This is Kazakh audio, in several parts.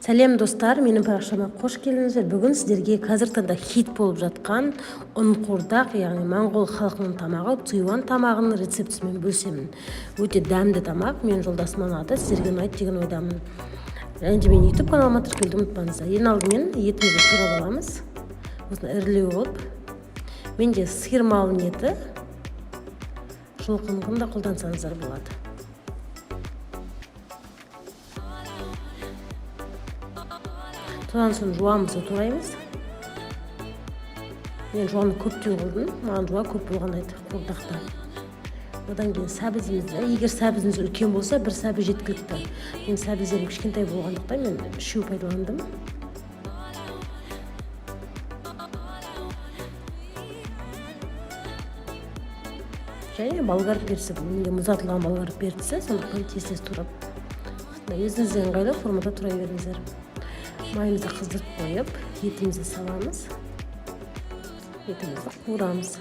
Сәлем достар, менің парақшама қош келдіңіздер. Бүгін сіздерге қазіргі таңда хит болып жатқан ұн-қуырдақ, яғни моңғол халқының тамағы цуюан тамағының рецептісімен бөлісемін. Өте дәмді тамақ, менің жолдасым ұнады, сіздерге ұнайды деген ойдамын. Және де менің YouTube каналыма тіркелуді ұмытпаңыздар. Ең алдымен етімізді турап аламыз. Осыны ірілеу болып. Менде сиыр малының еті, жылқының да қолдансаңыздар болады. Содан соң жуамызды тураймыз. Мен жуаны көптеу қылдым, маған жуа көп болғандайды қуырдақта. Одан кейін сәбізімізді, егер сәбізіңіз үлкен болса, бір сәбіз жеткілікті. Мен сәбіздерім кішкентай болғандықтан мен үшеу пайдаландым. Және болгар перці, менде мұздатылған болгар перці, сондықтан тез турап. Өзіңізге ыңғайлы формада тура беріңіздер. Майымызды қыздырып қойып, етімізді саламыз. Етімізді қуырамыз.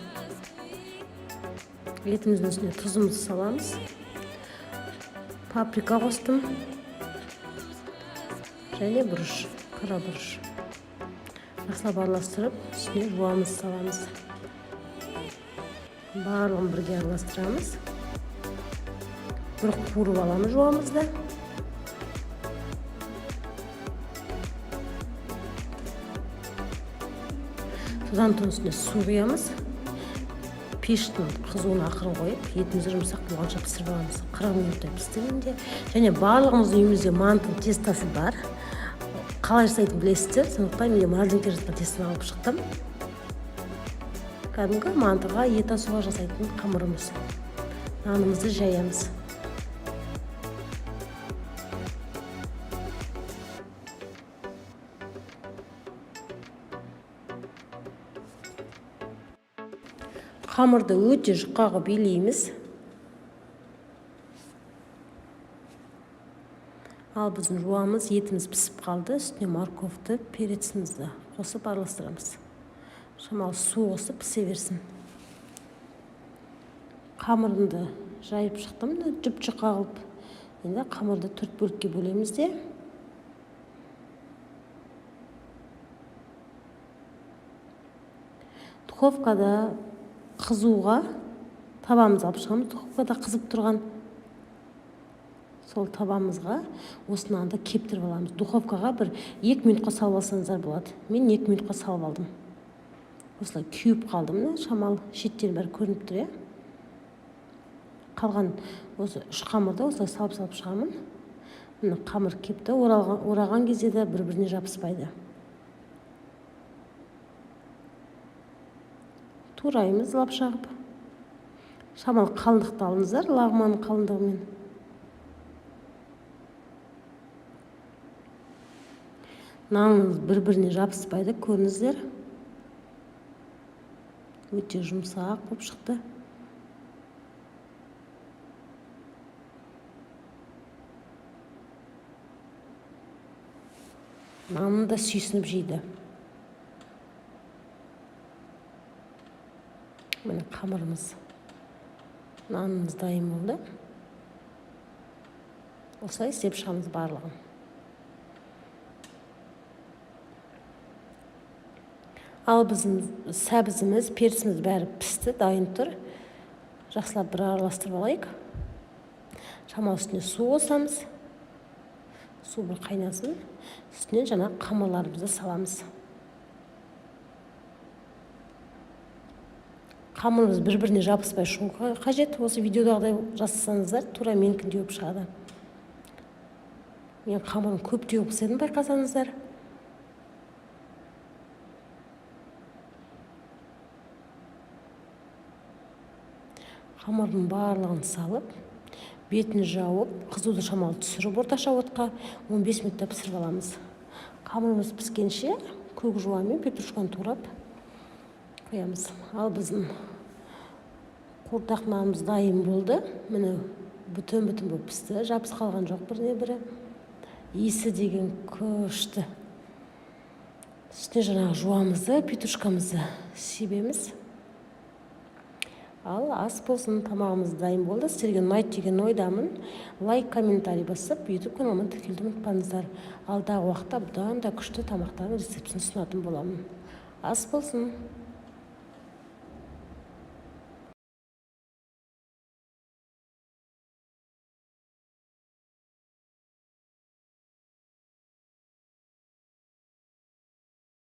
Етіміздің үстіне тұзымызды саламыз. Паприка қостым. Және бұрыш, қара бұрыш. Жақсылап араластырып, үстіне жуамызды саламыз. Барлығын бірге араластырамыз. Бір қуырып аламыз жуамызды. Содан үстіне су құямыз. Пештің қызуына ақырын қойып, етімізді жұмсақ болғанша пісіріп аламыз. 40 минуттай пісті. Және барлығымыздың үйімізде манттың тестасы бар. Қалай жасайтынын білесіздер, сондықтан мен мардинке жасаған тестаны алып шықтым. Кәдімгі мантыға, ет асуға жасайтын қамырымыз. Нанымызды жаямыз. Қамырды өте жұқа қылып илейміз. Ал біздің жуамыз, етіміз пісіп қалды. Үстіне морковты, перецімізді қосып араластырамыз. Шамалы су қосып пісе берсін. Қамырымды жайып шықтым, жұп-жұқа қылып. Енді қамырды 4 бөлікке бөлеміз де. Духовкада қызуға табамыз алып шығамыз. Духовкада қызып тұрған сол табамызға осынан да кептіріп аламыз. Духовкаға бір 2 минутқа салып алсаңыздар болады. Мен 2 минутқа салып алдым. Осылай күйіп қалдым. Шамал шеттен бәрі көрініп тұр. Қалған осы 3 қамырды осылай салып шығамын. Міне қамыр кепті. Ораған кезде де бір-біріне жабыспайды. Тураймыз лап шағып. Шамал қалындықты алыңыздар, лағманның қалындығымен. Нанымыз бір-біріне жабыспайды, көріңіздер. Өте жұмсақ болып шықты. Нанын да сүйсініп жейді. Міне қамырымыз, нанымыз дайын болды. Осылай істеп шығамыз барлығын. Ал біздің сәбізіміз, перціміз бәрі пісті, дайын тұр. Жақсылап бір араластырып алайық. Шамал үстіне су қосамыз. Су бір қайнасын. Үстіне жаңа қамырларымызды саламыз. Қамырымыз бір-біріне жабыспай шығуға қажет. Осы видеодағыдай жасасаңыздар, тура менікіндей болып шығады. Мен қамырын көптеу қысайдым, байқасаңыздар. Қамырдың барлығын салып, бетін жауып, қызуды шамалы түсіріп, орташа отқа 15 минутта пісіріп аламыз. Қамырымыз піскенше көк жуа мен петрушканы турап қоямыз. Ал біздің қуырдақ нанымыз дайын болды. Міне бүтін-бүтін болып пісті. Жабыс қалған жоқ біріне-бірі. Иісі деген күшті. Үстіне жаңағы жуамызды, петрушкамызды себеміз. ал ас болсын, тамағымыз дайын болды. Сіздерге ұнайды деген ойдамын. Лайк, комментарий басып, YouTube каналыма тіркелуді ұмытпаңыздар. Алдағы уақытта бұдан да күшті тамақтардың рецептін ұсынатын боламын. Ас болсын.